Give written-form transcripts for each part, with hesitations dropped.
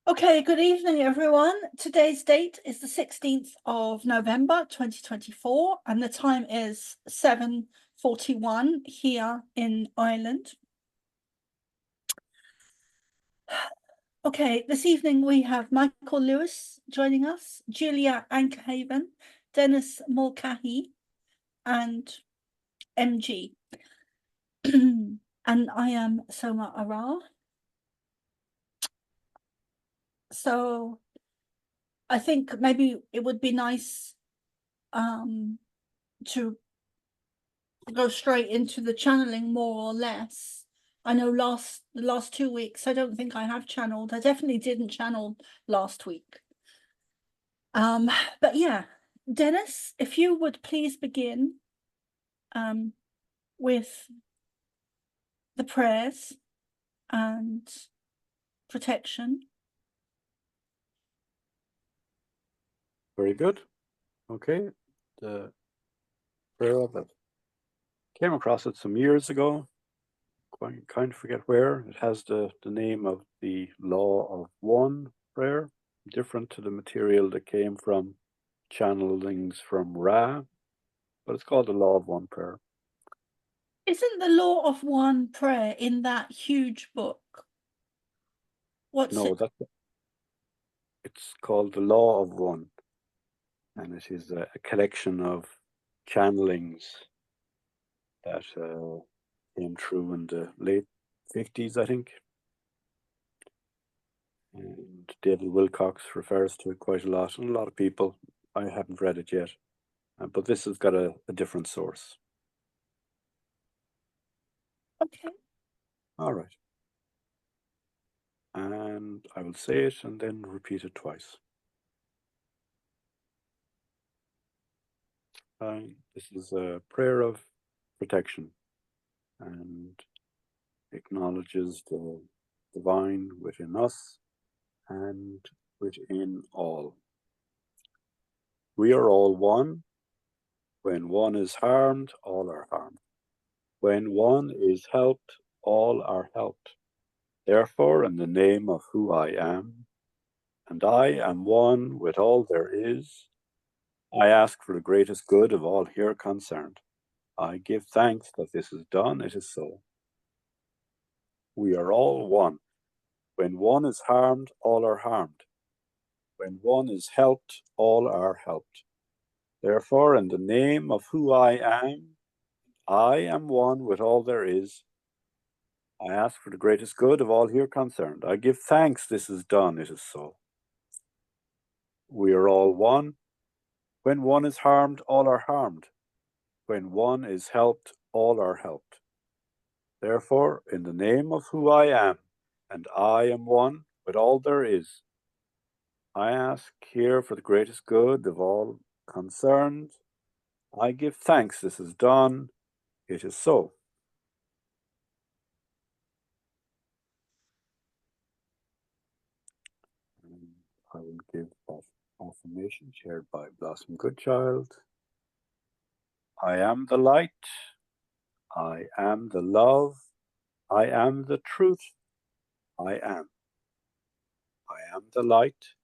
Okay, good evening, everyone. Today's date is the 16th of November, 2024, and the time is 7:41 here in Ireland. Okay, this evening we have Michael Lewis joining us, Julia Ankerhaven, Dennis Mulcahy, and MG. And I am Soma Arar. So I think maybe it would be nice to go straight into the channeling more or less. I know the last 2 weeks, I don't think I have channeled. I definitely didn't channel last week. But yeah, Dennis, if you would please begin with the prayers and protection. Very good. Okay. The prayer that came across it some years ago. Kind of forget where. It has the name of the Law of One prayer, different to the material that came from channelings from Ra, but it's called the Law of One prayer. Isn't the Law of One prayer in that huge book? No, it's called the Law of One, and it is a collection of channelings that came through in the late 50s, I think. And David Wilcox refers to it quite a lot, and a lot of people. I haven't read it yet, but this has got a different source. Okay. All right. And I will say it and then repeat it twice. This is a prayer of protection and acknowledges the divine within us and within all. We are all one. When one is harmed, all are harmed. When one is helped, all are helped. Therefore, in the name of who I am, and I am one with all there is, I ask for the greatest good of all here concerned. I give thanks that this is done, it is so. We are all one. When one is harmed, all are harmed. When one is helped, all are helped. Therefore, in the name of who I am one with all there is. I ask for the greatest good of all here concerned. I give thanks this is done, it is so. We are all one. When one is harmed, all are harmed. When one is helped, all are helped. Therefore, in the name of who I am, and I am one with all there is, I ask here for the greatest good of all concerned. I give thanks this is done, it is so. And I will give that affirmation shared by Blossom Goodchild. I am the light. I am the love. I am the truth. I am. I am the light.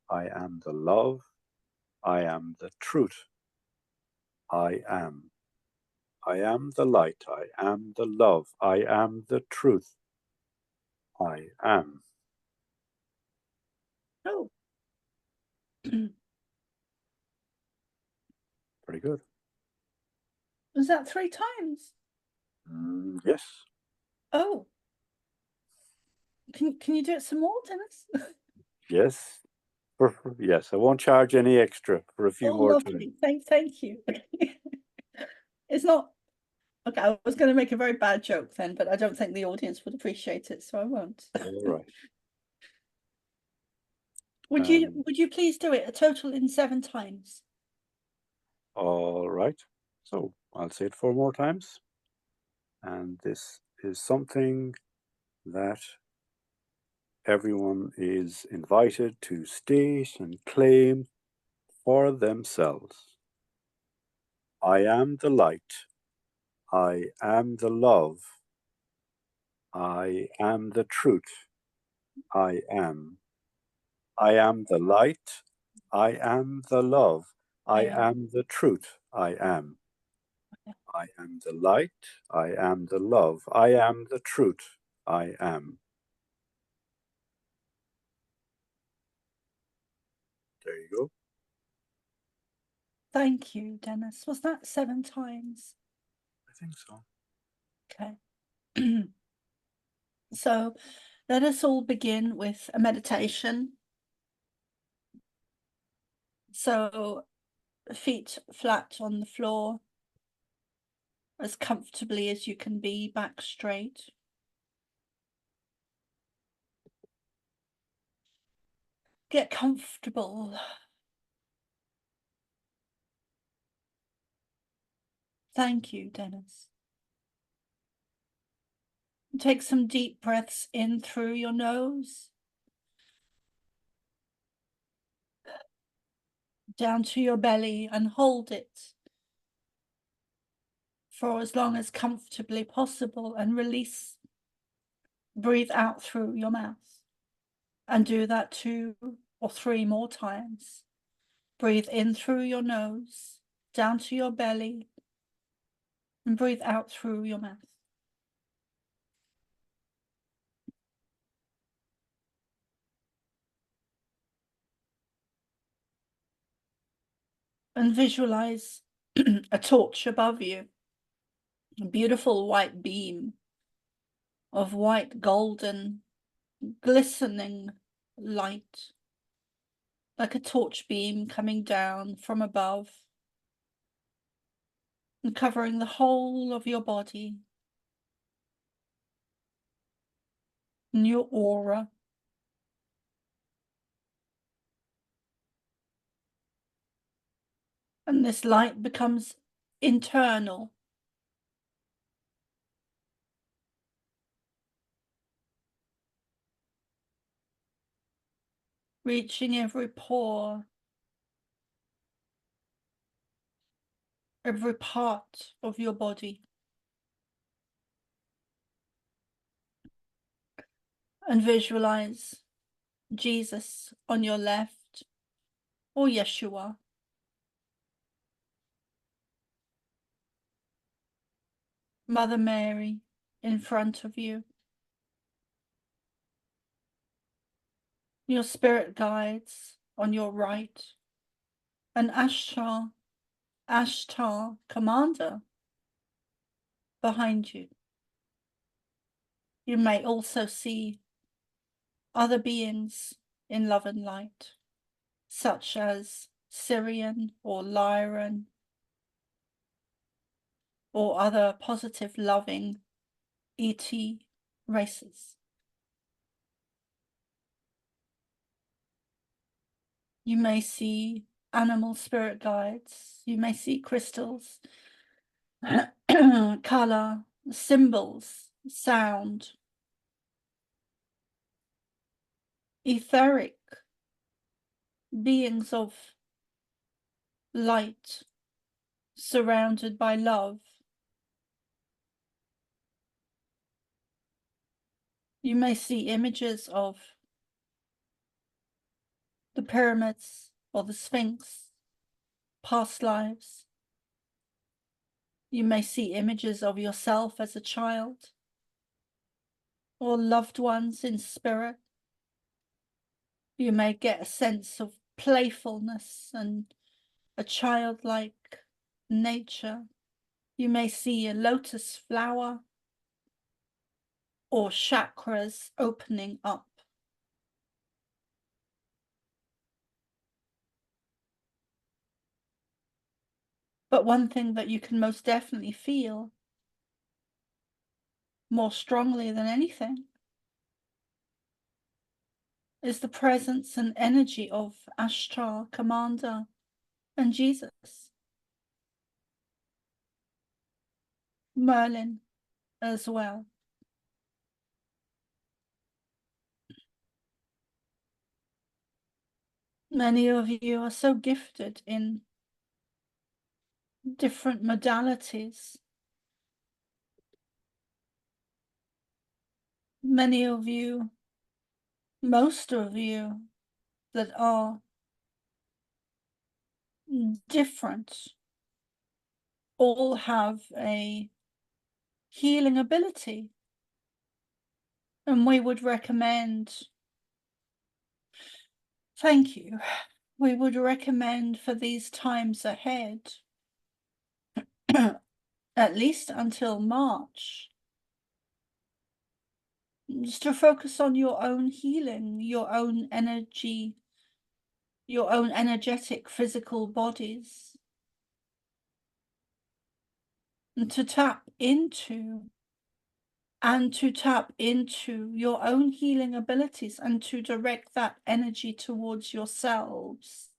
I am the love. I am the truth. I am. I am the light. I am the love. I am the truth. I am. Oh. Very good. Was that 3 times? Yes. Oh. Can you do it some more, Dennis? Yes. Yes, I won't charge any extra for a few more Lovely. times. Thank you. It's not okay. I was going to make a very bad joke then, but I don't think the audience would appreciate it, so I won't. All right. Would you please do it a total in 7 times? All right. So I'll say it 4 more times. And this is something that everyone is invited to state and claim for themselves. I am the light. I am the love. I am the truth. I am. I am the light. I am the love. I Yeah. am the truth. I am. I am the light. I am the love. I am the truth. I am. There you go. Thank you, Dennis. Was that 7 times? I think so. Okay. So let us all begin with a meditation. So feet flat on the floor, as comfortably as you can be, back straight. Get comfortable. Thank you, Dennis. Take some deep breaths in through your nose, down to your belly, and hold it for as long as comfortably possible, and release. Breathe out through your mouth, and do that 2 or 3 more times. Breathe in through your nose, down to your belly, and breathe out through your mouth. And visualize a torch above you, a beautiful white beam of white, golden, glistening light, like a torch beam coming down from above and covering the whole of your body and your aura. And this light becomes internal, reaching every pore, every part of your body. And visualize Jesus on your left, or Yeshua, Mother Mary in front of you, your spirit guides on your right, and Ashtar commander behind you. You may also see other beings in love and light, such as Syrian or Lyran, or other positive, loving ET races. You may see animal spirit guides. You may see crystals, color, symbols, sound, etheric beings of light surrounded by love. You may see images of the pyramids or the Sphinx, past lives. You may see images of yourself as a child or loved ones in spirit. You may get a sense of playfulness and a childlike nature. You may see a lotus flower or chakras opening up. But one thing that you can most definitely feel more strongly than anything is the presence and energy of Ashtar, Commander, and Jesus. Merlin as well. Many of you are so gifted in different modalities. Many of you, most of you, that are different all have a healing ability. And we would recommend, thank you, we would recommend for these times ahead, at least until March, just to focus on your own healing, your own energy, your own energetic physical bodies, and to tap into your own healing abilities and to direct that energy towards yourselves,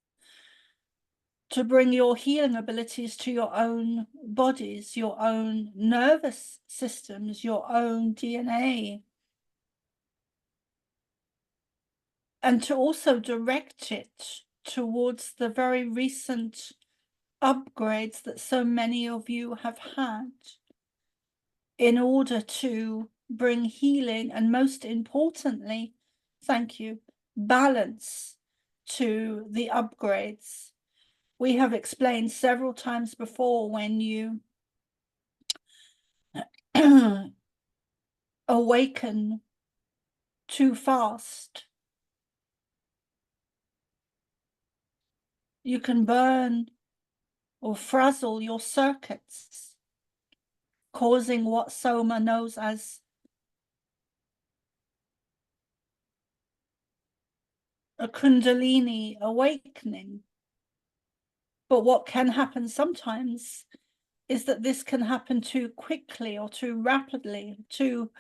to bring your healing abilities to your own bodies, your own nervous systems, your own DNA, and to also direct it towards the very recent upgrades that so many of you have had in order to bring healing and, most importantly, thank you, balance to the upgrades. We have explained several times before, when you awaken too fast, you can burn or frazzle your circuits, causing what Soma knows as a Kundalini awakening. But what can happen sometimes is that this can happen too quickly or too rapidly, too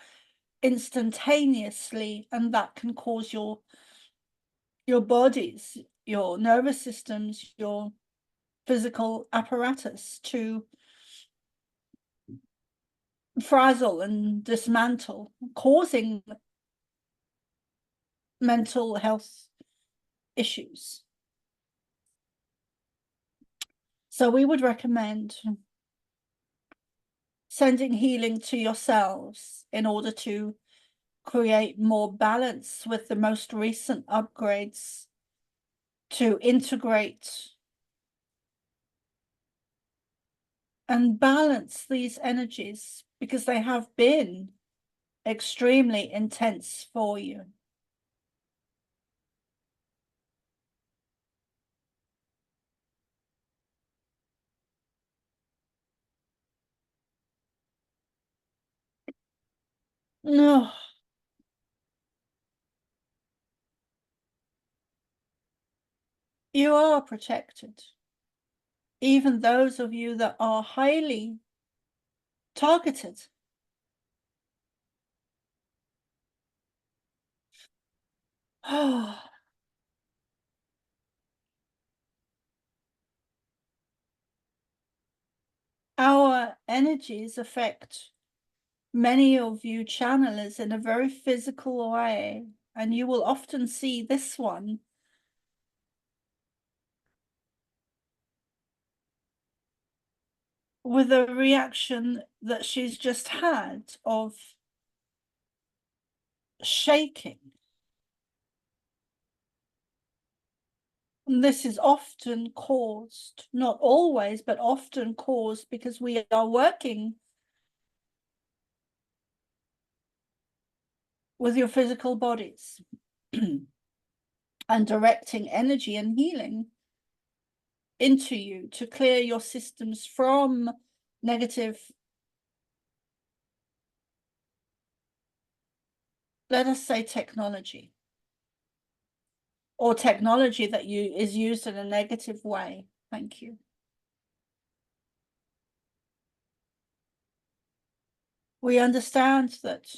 instantaneously, and that can cause your bodies, your nervous systems, your physical apparatus to frazzle and dismantle, causing mental health issues. So we would recommend sending healing to yourselves in order to create more balance with the most recent upgrades, to integrate and balance these energies, because they have been extremely intense for you. No. You are protected. Even those of you that are highly targeted. Our energies affect many of you channelers in a very physical way, and you will often see this one with a reaction that she's just had of shaking. And this is often caused, not always, but often caused, because we are working with your physical bodies and directing energy and healing into you to clear your systems from negative, let us say, technology, or technology that is used in a negative way. Thank you. We understand that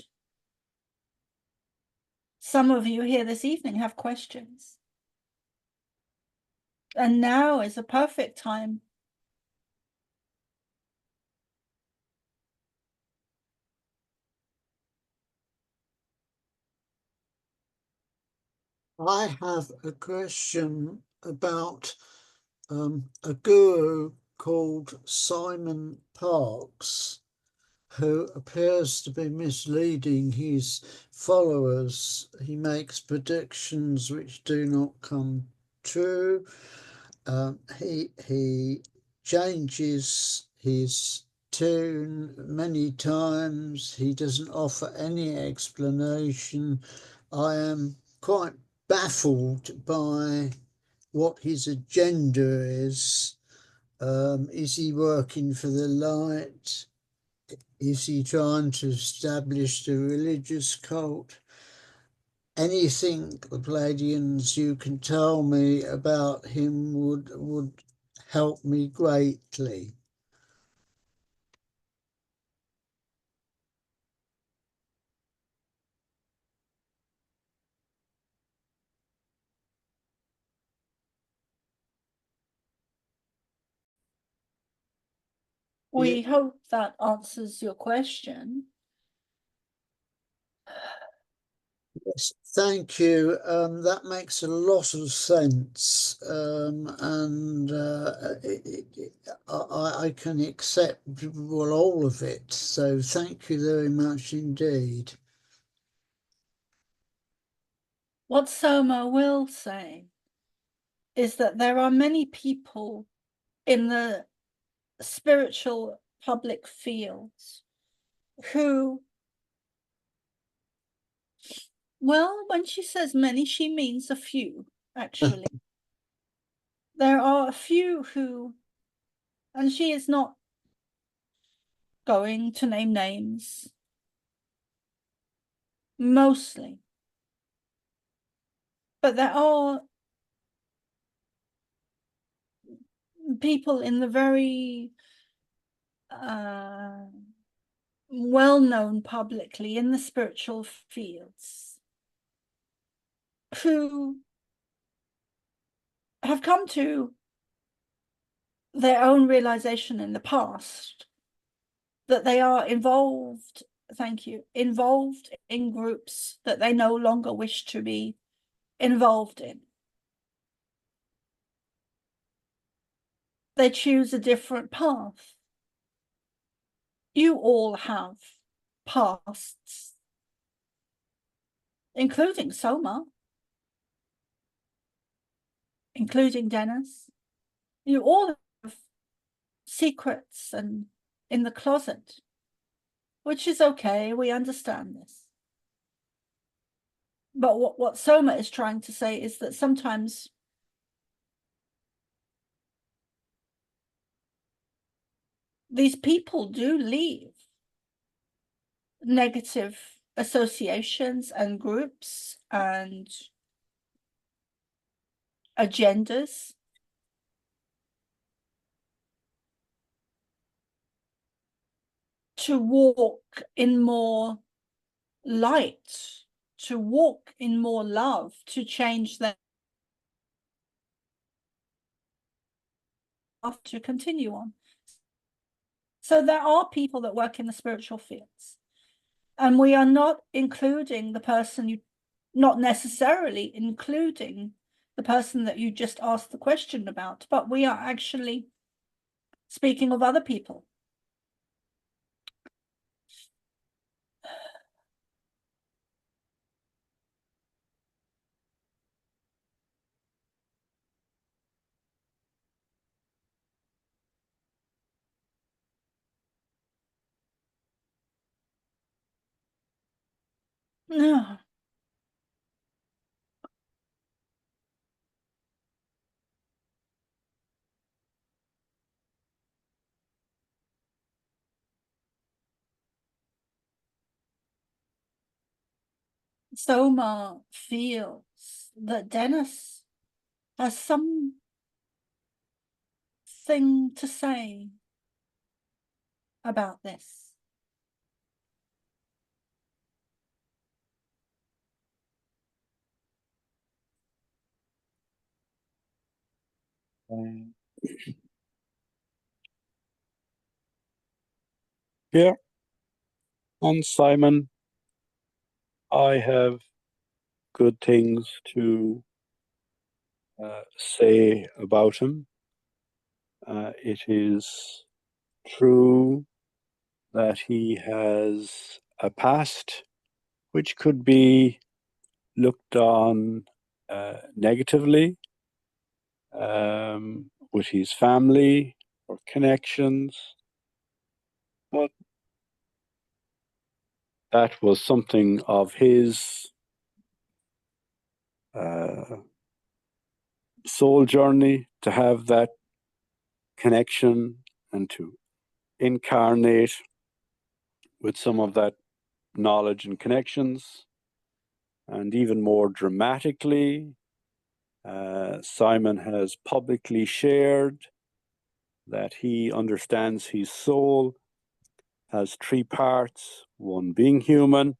some of you here this evening have questions. And now is a perfect time I have a question about a guru called Simon Parks, who appears to be misleading his followers. He makes predictions which do not come true. He changes his tune many times. He doesn't offer any explanation. I am quite baffled by what his agenda is. Is he working for the light? Is he trying to establish a religious cult? Anything, the Pleiadians, you can tell me about him would help me greatly. We hope that answers your question. Yes, thank you. That makes a lot of sense, and I can accept well all of it. So thank you very much indeed. What Soma will say is that there are many people in the spiritual public fields who, well, when she says many, she means a few, actually. There are a few who, and she is not going to name names, mostly. But there are people in the very well-known publicly in the spiritual fields who have come to their own realization in the past that they are involved, involved in groups that they no longer wish to be involved in. They choose a different path. You all have pasts, including Soma, including Dennis. You all have secrets and in the closet, which is okay. We understand this. But what Soma is trying to say is that sometimes these people do leave negative associations and groups and agendas to walk in more light, to walk in more love, to change their life, to continue on. So there are people that work in the spiritual fields, and we are not including the person not necessarily including the person that you just asked the question about, but we are actually speaking of other people. No. Soma feels that Dennis has something to say about this. Yeah, on Simon, I have good things to say about him. It is true that he has a past which could be looked on negatively, with his family or connections, but that was something of his soul journey, to have that connection and to incarnate with some of that knowledge and connections. And even more dramatically, Simon has publicly shared that he understands his soul has three parts: one being human,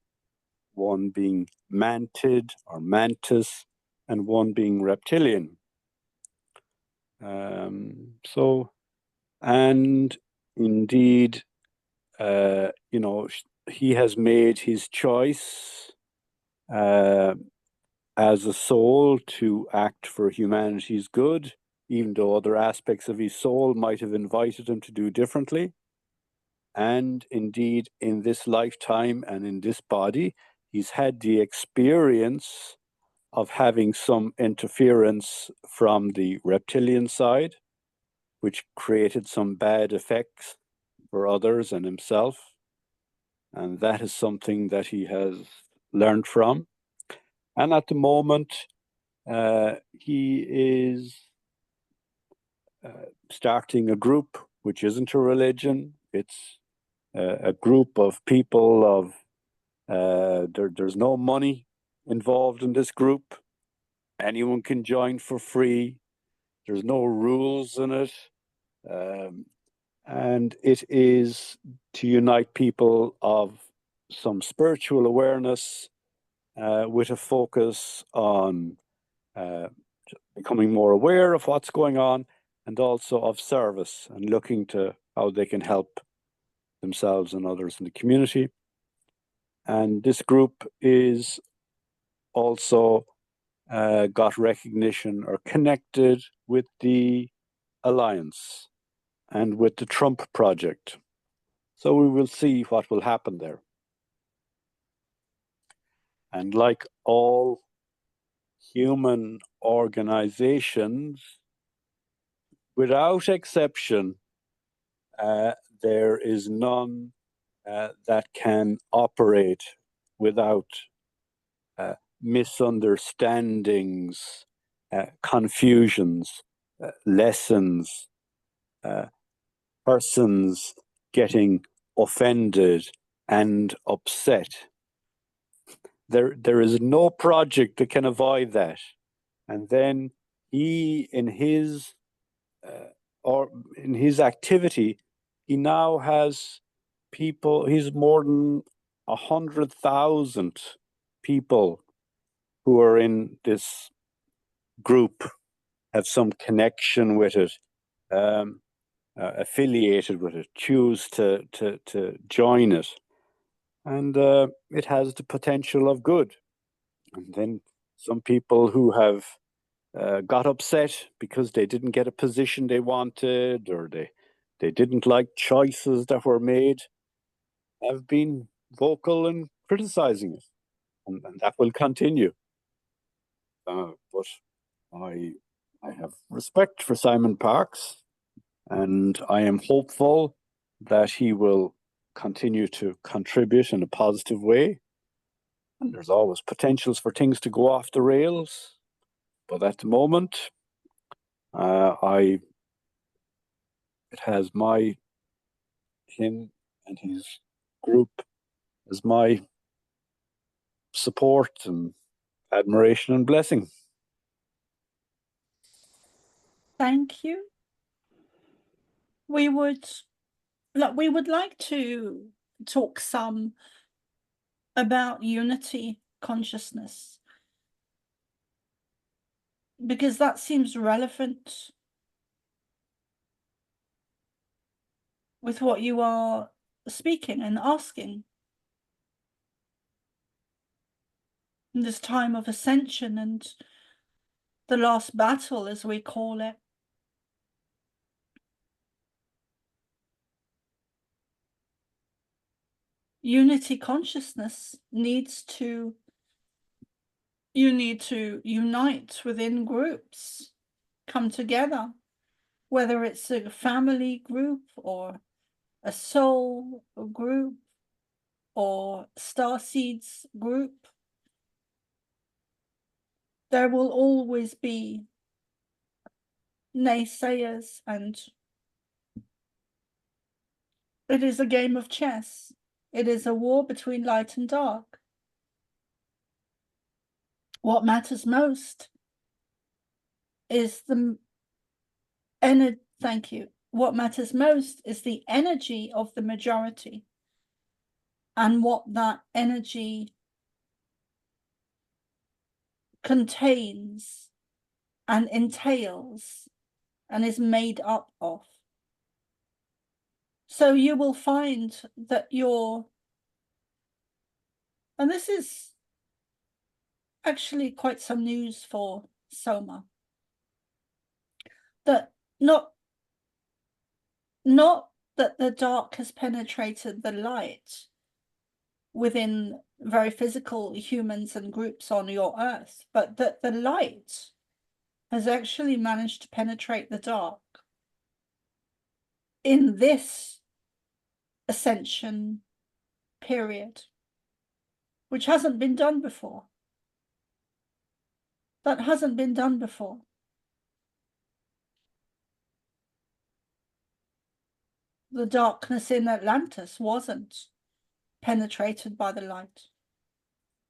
one being mantid or mantis, and one being reptilian. And indeed, he has made his choice as a soul to act for humanity's good, even though other aspects of his soul might have invited him to do differently. And indeed, in this lifetime and in this body, he's had the experience of having some interference from the reptilian side, which created some bad effects for others and himself. And that is something that he has learned from. And at the moment, he is starting a group which isn't a religion. It's a group of people of, there's no money involved in this group. Anyone can join for free. There's no rules in it. And it is to unite people of some spiritual awareness, with a focus on becoming more aware of what's going on, and also of service and looking to how they can help themselves and others in the community. And this group is also got recognition or connected with the Alliance and with the Trump project. So we will see what will happen there. And like all human organizations, without exception, there is none that can operate without misunderstandings, confusions, lessons, persons getting offended and upset. There is no project that can avoid that. And then he, in his activity, he now has people. He's more than 100,000 people who are in this group, have some connection with it, affiliated with it, choose to join it, and it has the potential of good. And then some people who have got upset because they didn't get a position they wanted, or they didn't like choices that were made, have been vocal in criticizing it, and that will continue. But I have respect for Simon Parkes, and I am hopeful that he will continue to contribute in a positive way. And there's always potentials for things to go off the rails, but at the moment, it has him and his group as my support and admiration and blessing. Thank you. We would like to talk some about unity consciousness, because that seems relevant with what you are speaking and asking in this time of ascension and the last battle, as we call it. unity consciousness needs to, you need to unite within groups, come together, whether it's a family group or a soul group or Starseed's group. There will always be naysayers, and it is a game of chess. It is a war between light and dark. What matters most is the energy. Thank you. What matters most is the energy of the majority and what that energy contains and entails and is made up of. So you will find that and this is actually quite some news for Soma, that not that the dark has penetrated the light within very physical humans and groups on your earth, but that the light has actually managed to penetrate the dark in this ascension period, which hasn't been done before. That hasn't been done before. The darkness in Atlantis wasn't penetrated by the light,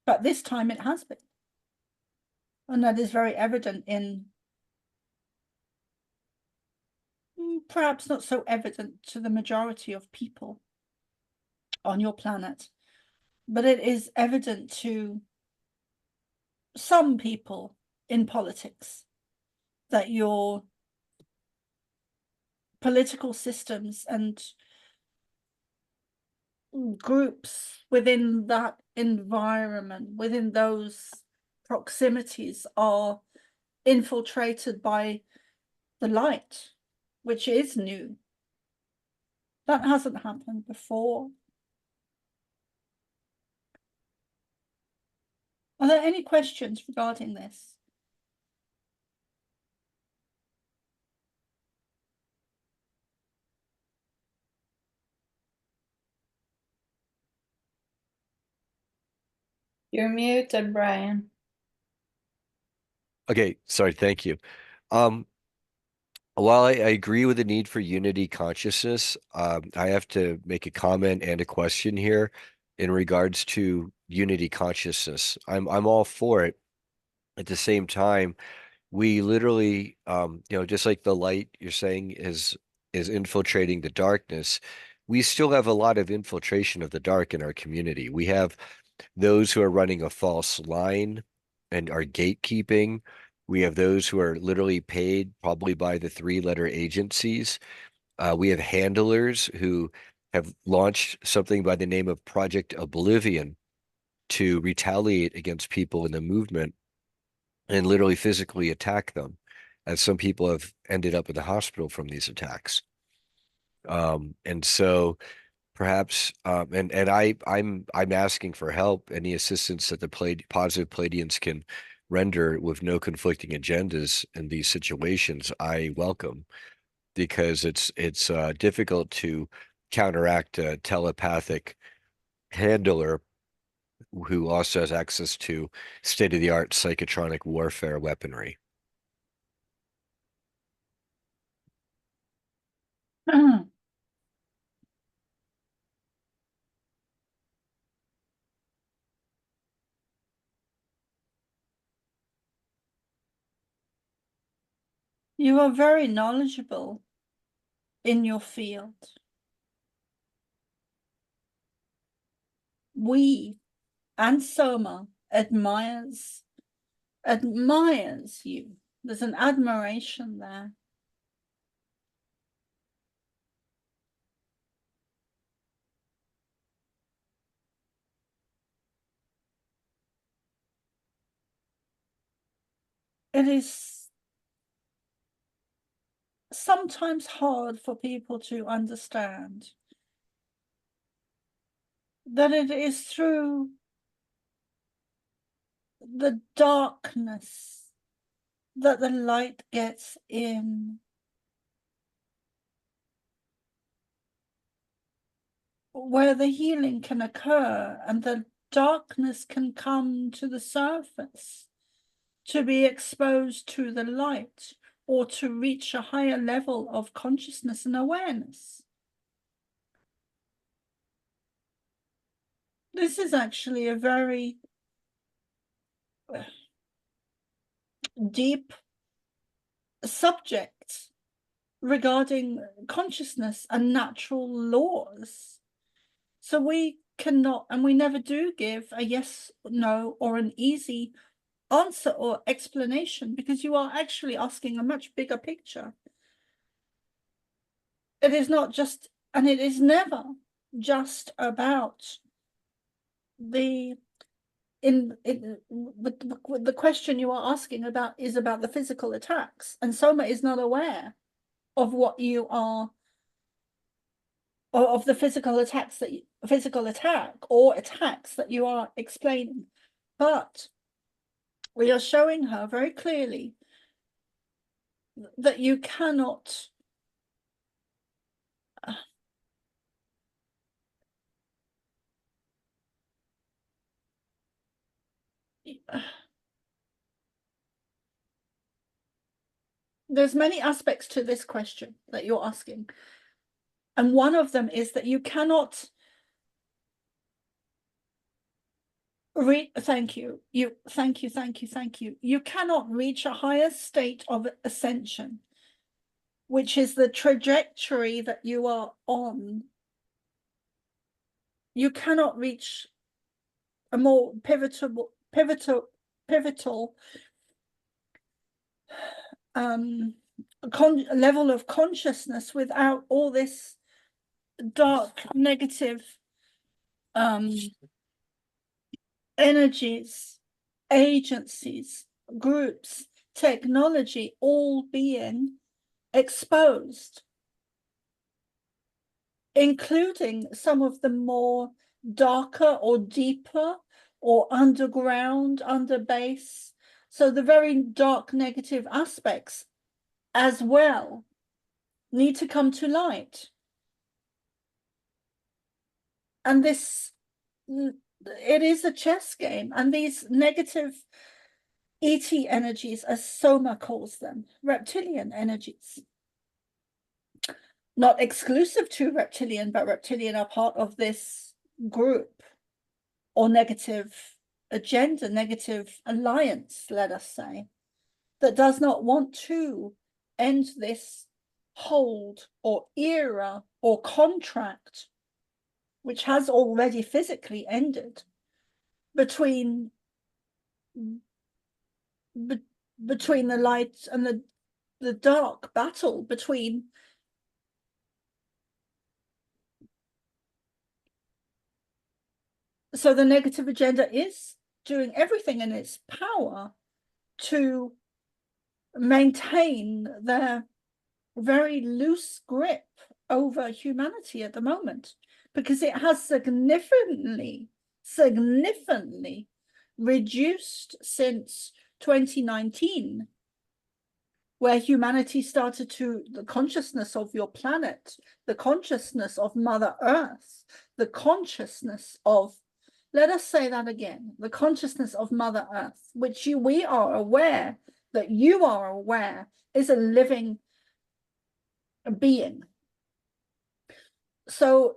but this time it has been. And that is very evident in, perhaps not so evident to the majority of people on your planet, but it is evident to some people in politics that your political systems and groups within that environment, within those proximities, are infiltrated by the light, which is new. That hasn't happened before. Are there any questions regarding this? You're muted, Brian. Okay, sorry, thank you. While I agree with the need for unity consciousness, I have to make a comment and a question here in regards to unity consciousness. I'm all for it. At the same time, we literally, just like the light you're saying is infiltrating the darkness, we still have a lot of infiltration of the dark in our community. We have those who are running a false line and are gatekeeping. We have those who are literally paid probably by the three-letter agencies. We have handlers who have launched something by the name of Project Oblivion to retaliate against people in the movement and literally physically attack them, as some people have ended up in the hospital from these attacks. And so perhaps, and I'm asking for help, any assistance that the positive Pleiadians can render with no conflicting agendas in these situations, I welcome, because it's difficult to counteract a telepathic handler who also has access to state-of-the-art psychotronic warfare weaponry. You are very knowledgeable in your field. We and Soma admires you. There's an admiration there. It is sometimes hard for people to understand that it is through the darkness that the light gets in. Where the healing can occur and the darkness can come to the surface to be exposed to the light or to reach a higher level of consciousness and awareness. This is actually a very deep subject regarding consciousness and natural laws. So we cannot, and we never do, give a yes, no, or an easy answer or explanation, because you are actually asking a much bigger picture. It is not just, and it is never just about the the question you are asking about is about the physical attacks, and Soma is not aware of what you are, or of the physical attacks that physical attack or attacks that you are explaining. But we are showing her very clearly that you cannot there's many aspects to this question that you're asking, and one of them is that you cannot thank you. You cannot reach a higher state of ascension, which is the trajectory that you are on. You cannot reach a more pivotal level of consciousness without all this dark negative energies, agencies, groups, technology, all being exposed, including some of the more darker or deeper or underground, under base. So the very dark negative aspects as well need to come to light. And this, it is a chess game, and these negative ET energies, as Soma calls them, reptilian energies, not exclusive to reptilian, but reptilian are part of this group or negative agenda, negative alliance, let us say, that does not want to end this hold or era or contract, which has already physically ended, between the light and the dark battle between so the negative agenda is doing everything in its power to maintain their very loose grip over humanity at the moment, because it has significantly reduced since 2019, where humanity started to, the consciousness of your planet, the consciousness of Mother Earth, the consciousness of, let us say that again, the consciousness of Mother Earth, which we are aware that you are aware is a living being. So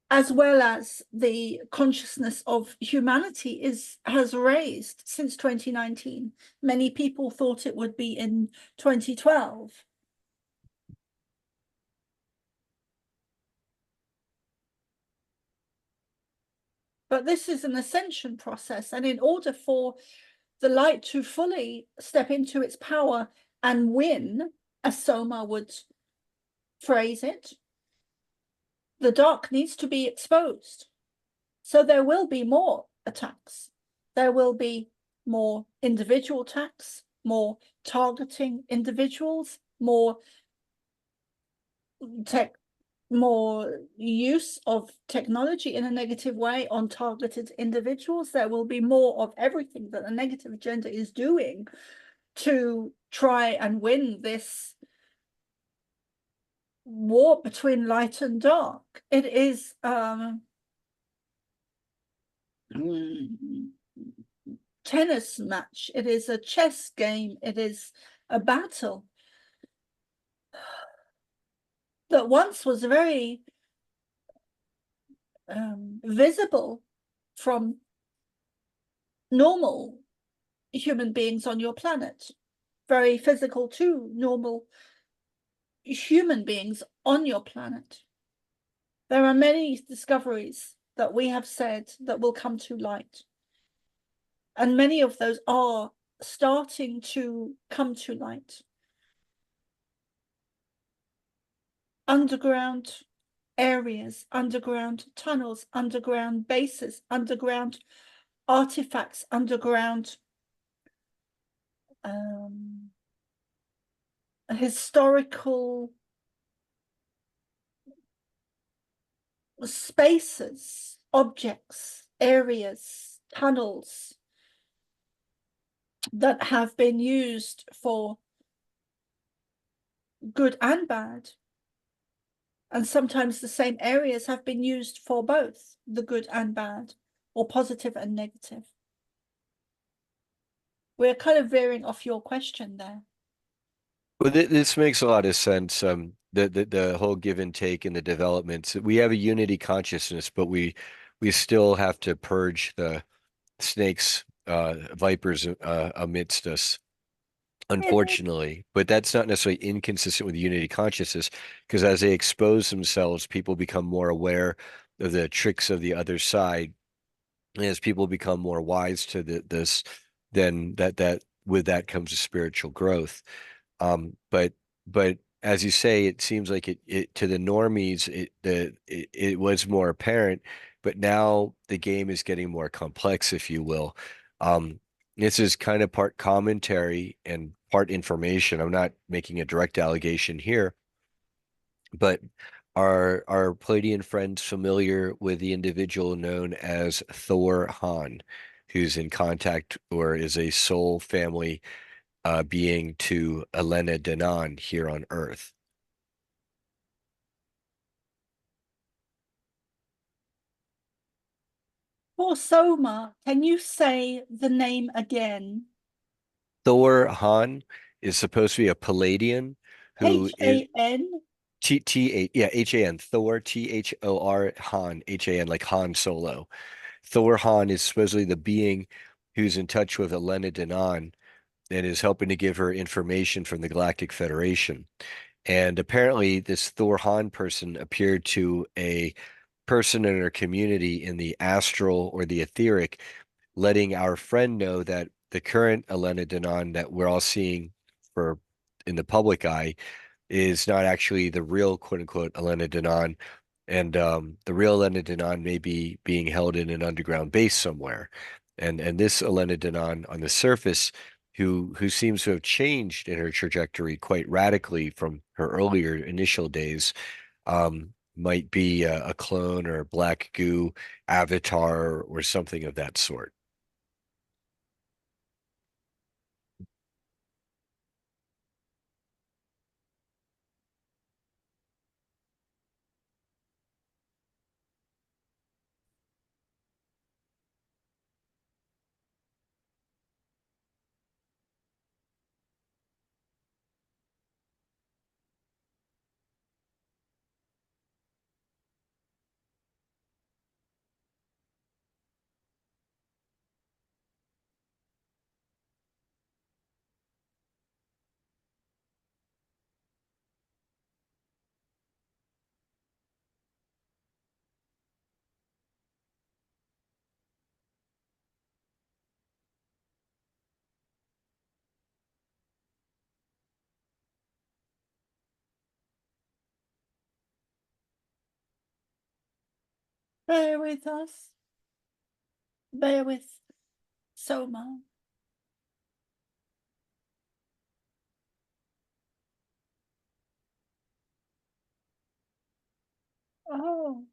as well as the consciousness of humanity has raised since 2019. Many people thought it would be in 2012. But this is an ascension process, and in order for the light to fully step into its power and win, as Soma would phrase it, the dark needs to be exposed. So there will be more attacks. There will be more individual attacks, more targeting individuals, more more use of technology in a negative way on targeted individuals. There will be more of everything that the negative agenda is doing to try and win this war between light and dark. It is tennis match. It is a chess game. It is a battle that once was very visible from normal human beings on your planet, very physical to normal human beings on your planet. There are many discoveries that we have said that will come to light, and many of those are starting to come to light. Underground areas, underground tunnels, underground bases, underground artifacts, underground historical spaces, objects, areas, tunnels that have been used for good and bad. And sometimes the same areas have been used for both the good and bad, or positive and negative. We're kind of veering off your question there. Well, this makes a lot of sense. The whole give and take in the developments. We have a unity consciousness, but we still have to purge the snakes, vipers amidst us, unfortunately. But that's not necessarily inconsistent with unity consciousness, because as they expose themselves, people become more aware of the tricks of the other side. And as people become more wise to this, then that with that comes a spiritual growth. But as you say, it seems like it to the normies, it was more apparent, but now the game is getting more complex, if you will. This is kind of part commentary and part information. I'm not making a direct allegation here, but are Pleiadian friends familiar with the individual known as Thor Han, who's in contact or is a soul family being to Elena Denon here on Earth? For Soma, can you say the name again? Thor Han is supposed to be a Pleiadian who is H-A-N? H-A-N, Thor, Thor, Han, H-A-N, like Han Solo. Thor Han is supposedly the being who's in touch with Elena Denon and is helping to give her information from the Galactic Federation. And apparently, this Thor Han person appeared to a person in our community in the astral or the etheric, letting our friend know that the current Elena Denon that we're all seeing for in the public eye is not actually the real quote unquote Elena Denon. And the real Elena Denon may be being held in an underground base somewhere. And this Elena Denon on the surface, who seems to have changed in her trajectory quite radically from her earlier initial days, might be a clone or a black goo avatar or something of that sort. Bear with us. Bear with Soma. Oh.